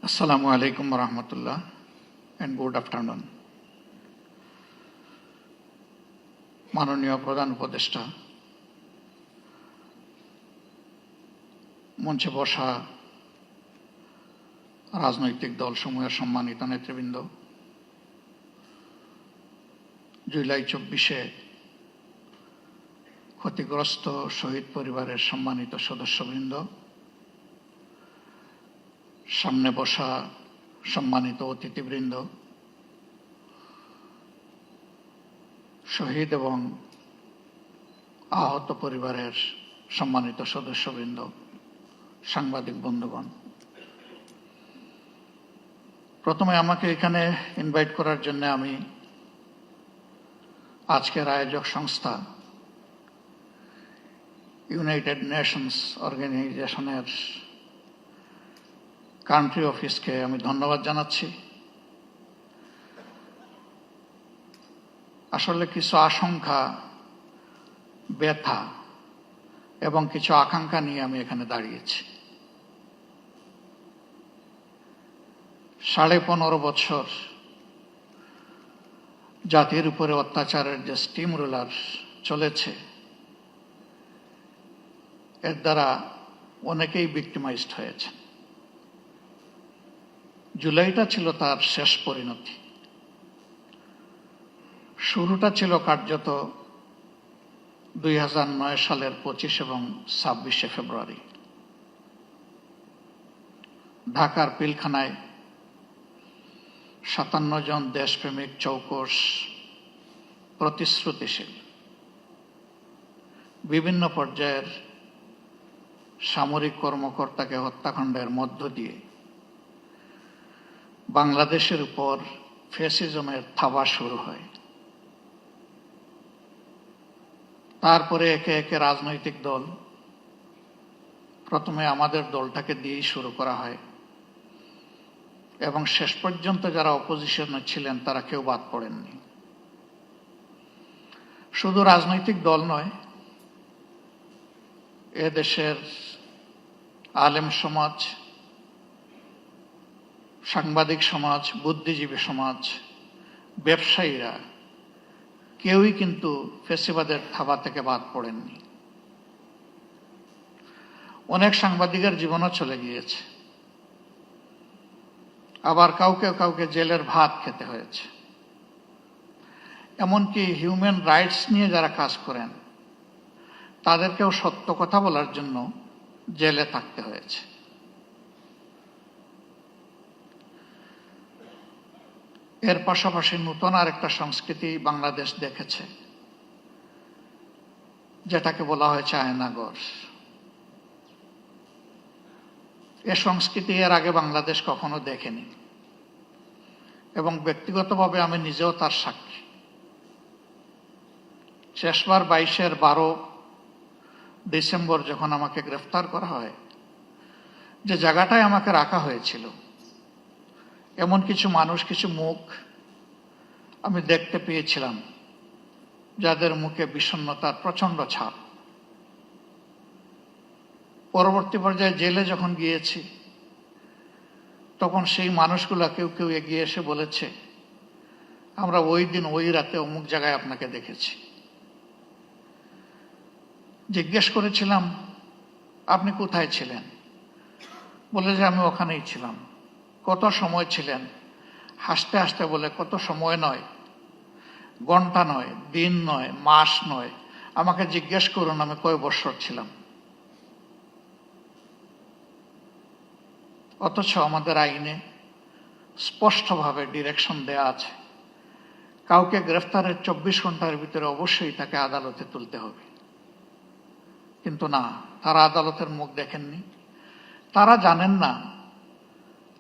Assalamu alaikum wa rahmatullah and good afternoon. মাননীয় প্রধান উপদেষ্টা, মঞ্চে বসা রাজনৈতিক দলসমূহের সম্মানিত নেতৃবৃন্দ, জুলাই 24-এ ক্ষতিগ্রস্ত শহীদ পরিবারের সম্মানিত সদস্যবৃন্দ, সামনে বসা সম্মানিত অতিথিবৃন্দ, শহীদ এবং আহত পরিবারের সম্মানিত সদস্যবৃন্দ, সাংবাদিক বন্ধুগণ, প্রথমে আমাকে এখানে ইনভাইট করার জন্য আমি আজকের আয়োজক সংস্থা ইউনাইটেড নেশনস অর্গানাইজেশনের কান্ট্রি অফিসকে আমি ধন্যবাদ জানাচ্ছি। আসলে কিছু আশঙ্কা, ব্যথা এবং কিছু আকাঙ্ক্ষা নিয়ে আমি এখানে দাঁড়িয়েছি। 15.5 বছর জাতির উপরে অত্যাচারের যে স্টিম রোলার চলেছে, এর দ্বারা অনেকেই ভিক্টিমাইজড হয়েছে। জুলাইটা ছিল তার শেষ পরিণতি। শুরুটা ছিল কার্যত 2009 সালের 25 এবং 26 ফেব্রুয়ারি ঢাকার পিলখানায় 57 জন দেশপ্রেমিক চৌকস, প্রতিশ্রুতিশীল, বিভিন্ন পর্যায়ের সামরিক কর্মকর্তাকে হত্যাকাণ্ডের মধ্য দিয়ে বাংলাদেশের উপর ফ্যাসিজমের থাবা শুরু হয়। তারপরে একে একে রাজনৈতিক দল, প্রথমে আমাদের দলটাকে দিয়েই শুরু করা হয় এবং শেষ পর্যন্ত যারা অপোজিশনে ছিলেন তারা কেউ বাদ পড়েননি। শুধু রাজনৈতিক দল নয়, এদেশের আলেম সমাজ, সাংবাদিক সমাজ, বুদ্ধিজীবী সমাজ, ব্যবসায়ীরা কেউই কিন্তু ফ্যাসিবাদের থাবা থেকে বাদ পড়েননি। অনেক সাংবাদিকের জীবনও চলে গিয়েছে, আবার কাউকে কাউকে জেলের ভাত খেতে হয়েছে। এমনকি হিউম্যান রাইটস নিয়ে যারা কাজ করেন তাদেরকেও সত্য কথা বলার জন্য জেলে থাকতে হয়েছে। এর পাশাপাশি নতুন আরেকটা সংস্কৃতি বাংলাদেশ দেখেছে, যেটাকে বলা হয়েছে আয়নাঘর। এ সংস্কৃতি এর আগে বাংলাদেশ কখনো দেখেনি এবং ব্যক্তিগতভাবে আমি নিজেও তার সাক্ষী। শেষবার 22-12 ডিসেম্বর যখন আমাকে গ্রেফতার করা হয়, যে জায়গাটায় আমাকে রাখা হয়েছিল, এমন কিছু মানুষ, কিছু মুখ আমি দেখতে পেয়েছিলাম যাদের মুখে বিষণ্ণতার প্রচন্ড ছাপ। পরবর্তী পর্যায়ে জেলে যখন গিয়েছি, তখন সেই মানুষগুলা কেউ কেউ এগিয়ে এসে বলেছে, আমরা ওই দিন ওই রাতে অমুক জায়গায় আপনাকে দেখেছি। জিজ্ঞেস করেছিলাম, আপনি কোথায় ছিলেন? বলে যে আমি ওখানেই ছিলাম। কত সময় ছিলেন? হাসতে হাসতে বলে, কত সময় নয়, ঘন্টা নয়, দিন নয়, মাস নয়, আমাকে জিজ্ঞেস করুন আমি কয় বছর ছিলাম। অথচ আমাদের আইনে স্পষ্টভাবে ডিরেকশন দেয়া আছে, কাউকে গ্রেফতারের 24 ঘন্টার ভিতরে অবশ্যই তাকে আদালতে তুলতে হবে। কিন্তু না, তারা আদালতের মুখ দেখেননি। তারা জানেন না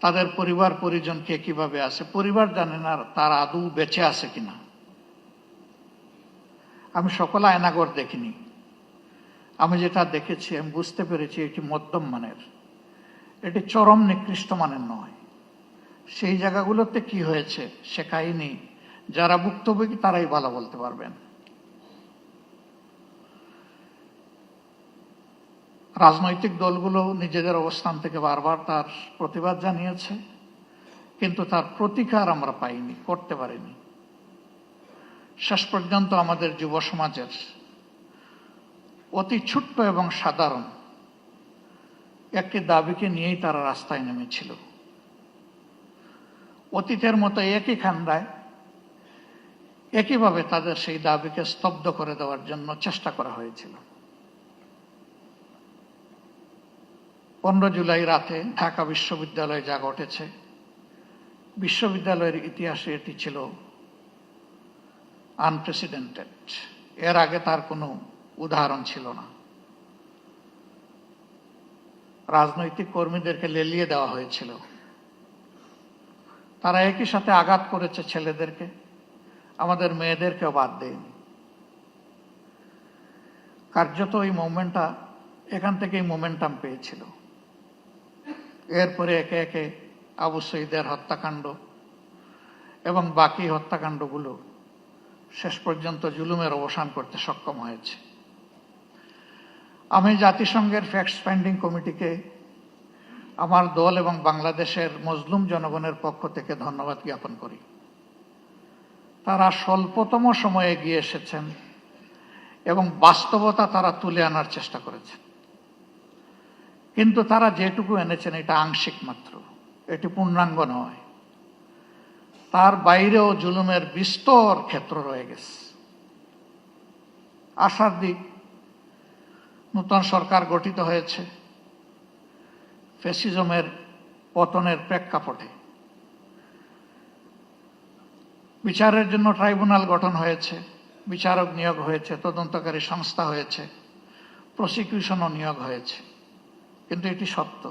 তাদের পরিবার পরিজন কে কিভাবে আছে, পরিবার জানে না তারা আদৌ বেঁচে আছে কিনা। আমি সকল আয়নাঘর দেখিনি। আমি যেটা দেখেছি, আমি বুঝতে পেরেছি এটি মধ্যম মানের, এটি চরম নিকৃষ্ট মানের নয়। সেই জায়গাগুলোতে কি হয়েছে সে কাহিনী যারা ভুক্তভোগী তারাই ভালো বলতে পারবেন। রাজনৈতিক দলগুলো নিজেদের অবস্থান থেকে বারবার তার প্রতিবাদ জানিয়েছে। কিন্তু তার প্রতিকার আমরা পাইনি, করতে পারিনি। শেষ পর্যন্ত আমাদের যুব সমাজের অতি ছোট্ট এবং সাধারণ একটি দাবিকে নিয়েই তারা রাস্তায় নেমেছিল। অতীতের মতো একই খান্দায় একইভাবে তাদের সেই দাবিকে স্তব্ধ করে দেওয়ার জন্য চেষ্টা করা হয়েছিল। 15 জুলাই রাতে ঢাকা বিশ্ববিদ্যালয়ে যা ঘটেছে, বিশ্ববিদ্যালয়ের ইতিহাসে এটি ছিল আনপ্রেসিডেন্টেড। এর আগে তার কোনো উদাহরণ ছিল না। রাজনৈতিক কর্মীদেরকে লেলিয়ে দেওয়া হয়েছিল। তারা একই সাথে আঘাত করেছে ছেলেদেরকে, আমাদের মেয়েদেরকেও বাদ দেয়নি। কার্যত এই মুভমেন্টটা এখান থেকেই মোমেন্টাম পেয়েছিল। এরপরে একে একে আবু সঈদের হত্যাকাণ্ড এবং বাকি হত্যাকাণ্ডগুলো শেষ পর্যন্ত জুলুমের অবসান করতে সক্ষম হয়েছে। আমি জাতিসংঘের ফ্যাক্ট ফাইন্ডিং কমিটিকে আমার দল এবং বাংলাদেশের মজলুম জনগণের পক্ষ থেকে ধন্যবাদ জ্ঞাপন করি। তারা স্বল্পতম সময়ে এগিয়ে এসেছেন এবং বাস্তবতা তারা তুলে আনার চেষ্টা করেছেন। কিন্তু তারা যেটুকু এনেছেন এটা আংশিক মাত্র, এটি পূর্ণাঙ্গ নয়। তার বাইরেও জুলুমের বিস্তর ক্ষেত্র রয়ে গেছে। আশার দিক, নতুন সরকার গঠিত হয়েছে ফ্যাসিজমের পতনের প্রেক্ষাপটে। বিচারের জন্য ট্রাইব্যুনাল গঠন হয়েছে, বিচারক নিয়োগ হয়েছে, তদন্তকারী সংস্থা হয়েছে, প্রসিকিউশনও নিয়োগ হয়েছে। কিন্তু এটি সত্য,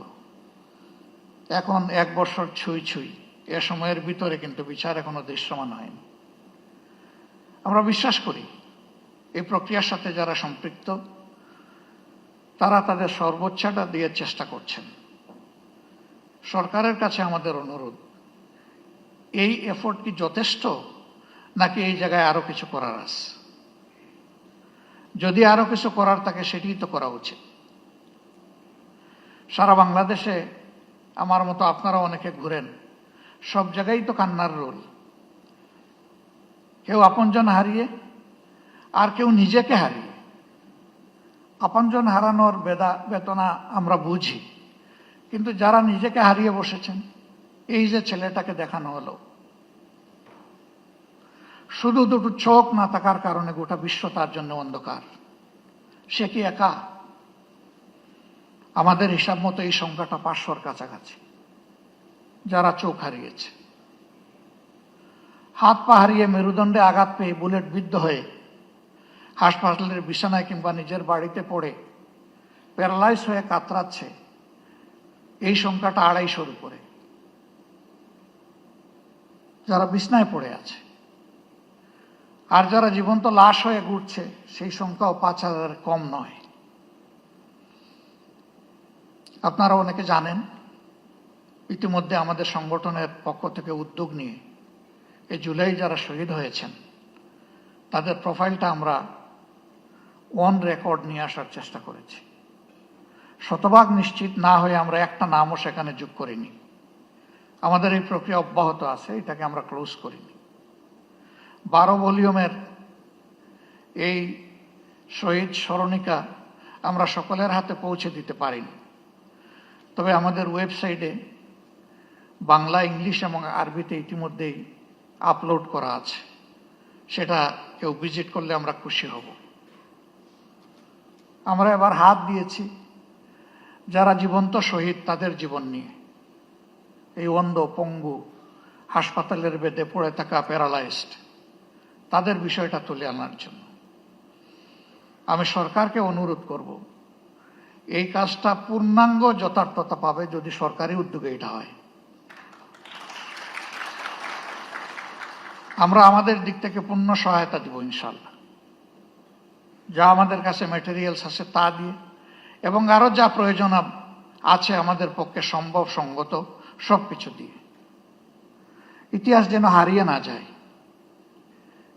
এখন 1 বছর ছুঁই ছুঁই, এ সময়ের ভিতরে কিন্তু বিচার এখনো দৃশ্যমান হয়নি। আমরা বিশ্বাস করি এই প্রক্রিয়ার সাথে যারা সম্পৃক্ত তারা তাদের সর্বোচ্চটা দিয়ে চেষ্টা করছেন। সরকারের কাছে আমাদের অনুরোধ, এই এফোর্ট কি যথেষ্ট, নাকি এই জায়গায় আরো কিছু করার আছে? যদি আরো কিছু করার থাকে সেটিই তো করা উচিত। সারা বাংলাদেশে আমার মতো আপনারা অনেকে ঘুরেন, সব জায়গায় তো কান্নার রোল। কেউ আপনজন হারিয়ে, আর কেউ নিজেকে হারিয়ে। আপনজন হারানোর বেদনা আমরা বুঝি, কিন্তু যারা নিজেকে হারিয়ে বসেছেন, এই যে ছেলেটাকে দেখানো হলো, শুধু দুটো চোখ না থাকার কারণে গোটা বিশ্ব তার জন্য অন্ধকার। সে কি একা? আমাদের হিসাব মতো এই সংখ্যাটা 500-র কাছাকাছি যারা চোখ হারিয়েছে। হাত পা হারিয়ে, মেরুদণ্ডে আঘাত পেয়ে, বুলেট বিদ্ধ হয়ে হাসপাতালের বিছানায় কিংবা নিজের বাড়িতে পড়ে প্যারালাইজ হয়ে কাতরাচ্ছে, এই সংখ্যাটা 250-র উপরে। যারা বিছানায় পড়ে আছে আর যারা জীবন্ত লাশ হয়ে ঘুরছে, সেই সংখ্যাও 5000 কম নয়। আপনারা অনেকে জানেন, ইতিমধ্যে আমাদের সংগঠনের পক্ষ থেকে উদ্যোগ নিয়ে এই জুলাই যারা শহীদ হয়েছেন তাদের প্রোফাইলটা আমরা অন রেকর্ড নিয়ে আসার চেষ্টা করেছি। শতভাগ নিশ্চিত না হয়ে আমরা একটা নামও সেখানে যোগ করিনি। আমাদের এই প্রক্রিয়া অব্যাহত আছে, এটাকে আমরা ক্লোজ করিনি। 12 ভলিউমের এই শহীদ স্মরণিকা আমরা সকলের হাতে পৌঁছে দিতে পারিনি, তবে আমাদের ওয়েবসাইটে বাংলা, ইংলিশ এবং আরবিতে ইতিমধ্যেই আপলোড করা আছে। সেটা কেউ ভিজিট করলে আমরা খুশি হব। আমরা এবার হাত দিয়েছি যারা জীবন্ত শহীদ তাদের জীবন নিয়ে, এই অন্ধ, পঙ্গু, হাসপাতালের বেডে পড়ে থাকা প্যারালাইজড, তাদের বিষয়টা তুলে আনার জন্য। আমি সরকারকে অনুরোধ করব, এই কাজটা পূর্ণাঙ্গ যথার্থতা পাবে যদি সরকারি উদ্যোগে এটা হয়। আমরা আমাদের দিক থেকে পূর্ণ সহায়তা দিব ইনশাল্লাহ, যা আমাদের কাছে ম্যাটেরিয়ালস আছে তা দিয়ে, এবং আরো যা প্রয়োজন আছে আমাদের পক্ষে সম্ভব সঙ্গত সবকিছু দিয়ে। ইতিহাস যেন হারিয়ে না যায়,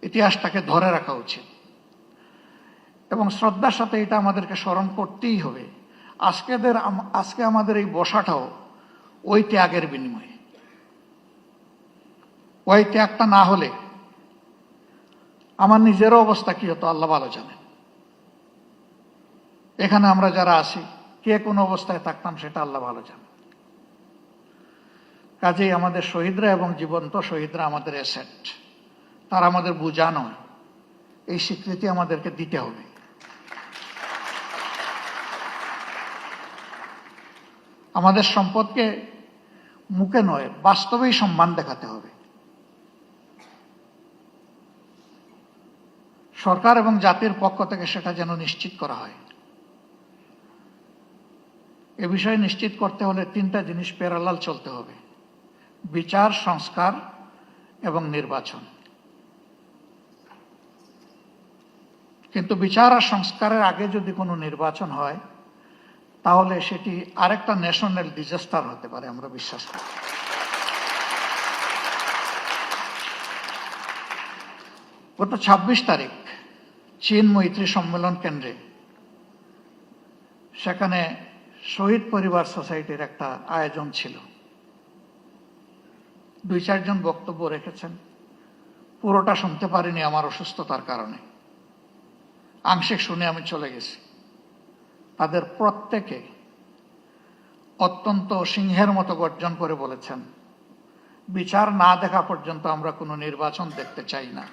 ইতিহাসটাকে ধরে রাখা উচিত এবং শ্রদ্ধার সাথে এটা আমাদেরকে স্মরণ করতেই হবে। আজকে আমাদের এই বসাটাও ওই ত্যাগের বিনিময়ে। ওই ত্যাগটা না হলে আমার নিজেরও অবস্থা কি হতো আল্লাহ ভালো জানেন। এখানে আমরা যারা আছি কে কোন অবস্থায় থাকতাম সেটা আল্লাহ ভালো জানেন। কাজেই আমাদের শহীদরা এবং জীবন্ত শহীদরা আমাদের অ্যাসেট, তারা আমাদের বোঝা নয়, এই স্বীকৃতি আমাদেরকে দিতে হবে। আমাদের সম্পদকে মুখে নয় বাস্তবেই সম্মান দেখাতে হবে। সরকার এবং জাতির পক্ষ থেকে সেটা যেন নিশ্চিত করা হয়। এ বিষয়ে নিশ্চিত করতে হলে তিনটা জিনিস প্যারালাল চলতে হবে: বিচার, সংস্কার এবং নির্বাচন। কিন্তু বিচার আর সংস্কারের আগে যদি কোনো নির্বাচন হয় তাহলে সেটি আরেকটা ন্যাশনাল ডিজাস্টার হতে পারে, আমরা বিশ্বাস করি। গত ২৬ তারিখ চীন মৈত্রী সম্মেলন কেন্দ্রে, সেখানে শহীদ পরিবার সোসাইটির একটা আয়োজন ছিল। ২-৪ জন বক্তব্য রেখেছেন, পুরোটা শুনতে পারিনি আমার অসুস্থতার কারণে, আংশিক শুনে আমি চলে গেছি। তাদের প্রত্যেকে অত্যন্ত সিংহের মতো গর্জন করে বলেছেন, বিচার না দেখা পর্যন্ত আমরা কোনো নির্বাচন দেখতে চাই না।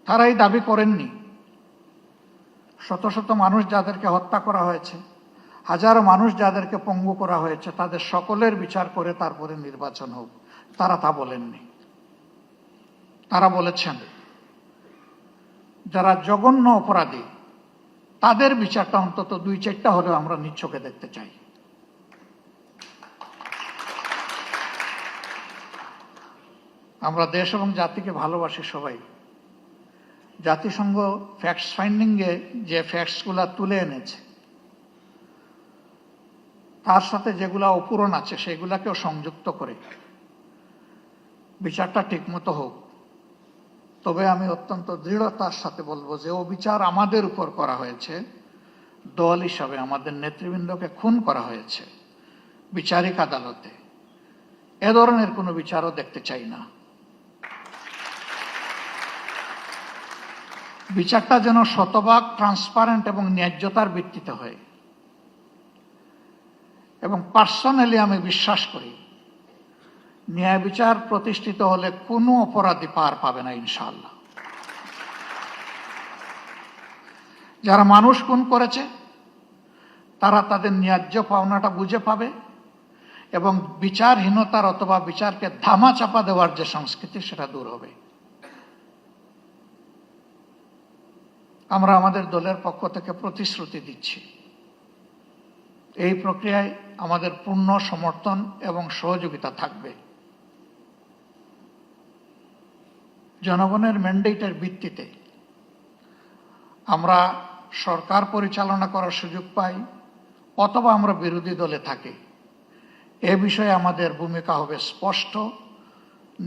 তারাই দাবি করেননি শত শত মানুষ যাদেরকে হত্যা করা হয়েছে, হাজারো মানুষ যাদেরকে পঙ্গু করা হয়েছে, তাদের সকলের বিচার করে তারপরে নির্বাচন হোক, তারা তা বলেননি। তারা বলেছেন যারা জঘন্য অপরাধী তাদের বিচারটা অন্তত ২-৪টা হলেও আমরা নিজ চোখে দেখতে চাই। আমরা দেশ এবং জাতিকে ভালোবাসি সবাই। জাতিসংঘ ফ্যাক্টস ফাইন্ডিং এ যে ফ্যাক্টসগুলা তুলে এনেছে তার সাথে যেগুলা অপূরণ আছে সেগুলাকেও সংযুক্ত করে বিচারটা ঠিকমতো হোক। তবে আমি অত্যন্ত দৃঢ়তার সাথে বলবো যে ও বিচার আমাদের উপর করা হয়েছে, দল হিসাবে আমাদের নেতৃবৃন্দকে খুন করা হয়েছে বিচারিক আদালতে, এ ধরনের কোনো বিচারও দেখতে চাই না। বিচারটা যেন শতভাগ ট্রান্সপারেন্ট এবং ন্যায্যতার ভিত্তিতে হয়। এবং পার্সোনালি আমি বিশ্বাস করি ন্যায় বিচার প্রতিষ্ঠিত হলে কোনো অপরাধী পার পাবে না ইনশাআল্লাহ। যারা মানুষ খুন করেছে তারা তাদের ন্যায্য পাওনাটা বুঝে পাবে এবং বিচারহীনতার অথবা বিচারকে ধামাচাপা দেওয়ার যে সংস্কৃতি সেটা দূর হবে। আমরা আমাদের দলের পক্ষ থেকে প্রতিশ্রুতি দিচ্ছি, এই প্রক্রিয়ায় আমাদের পূর্ণ সমর্থন এবং সহযোগিতা থাকবে। জনগণের ম্যান্ডেটের ভিত্তিতে আমরা সরকার পরিচালনা করার সুযোগ পাই অথবা আমরা বিরোধী দলে থাকি, এ বিষয়ে আমাদের ভূমিকা হবে স্পষ্ট,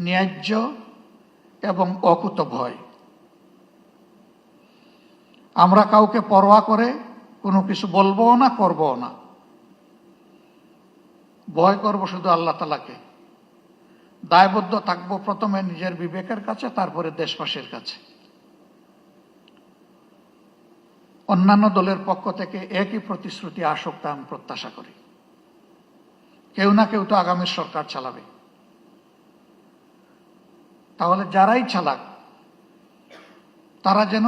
ন্যায্য এবং অকুতভয়। আমরা কাউকে পরোয়া করে কোনো কিছু বলবো না, করবো না। ভয় করব শুধু আল্লাহ তাআলাকে। দায়বদ্ধ থাকবো প্রথমে নিজের বিবেকের কাছে, তারপরে দেশবাসীর কাছে। অন্যান্য দলের পক্ষ থেকে একই প্রতিশ্রুতি আসুক তা আমি প্রত্যাশা করি। কেউ না কেউ তো আগামীর সরকার চালাবে, তাহলে যারাই চালাক তারা যেন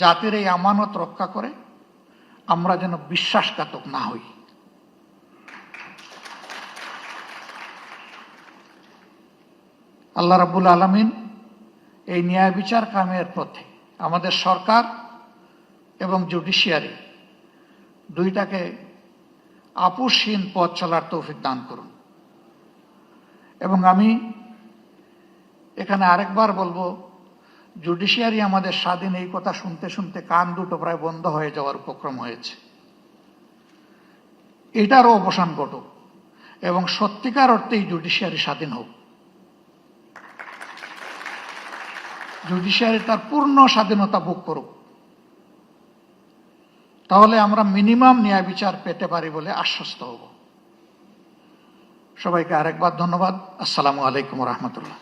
জাতির এই আমানত রক্ষা করে, আমরা যেন বিশ্বাসঘাতক না হই। আল্লাহ রাব্বুল আলামিন এই ন্যায় বিচার কায়েমের পথে আমাদের সরকার এবং জুডিশিয়ারি দুইটাকে আপোষহীন পথ চলার তৌফিক দান করুন। এবং আমি এখানে আরেকবার বলবো, জুডিশিয়ারি আমাদের স্বাধীন, এই কথা শুনতে শুনতে কান দুটো প্রায় বন্ধ হয়ে যাওয়ার উপক্রম হয়েছে। এটারও অবসান ঘটুক এবং সত্যিকার অর্থেই জুডিশিয়ারি স্বাধীন হোক। জুডিশিয়ারি তার পূর্ণ স্বাধীনতা ভোগ করুক। তাহলে আমরা মিনিমাম ন্যায় বিচার পেতে পারি বলে আশ্বস্ত হব। সবাইকে আরেকবার ধন্যবাদ। আসসালামু আলাইকুম রহমতুল্লাহ।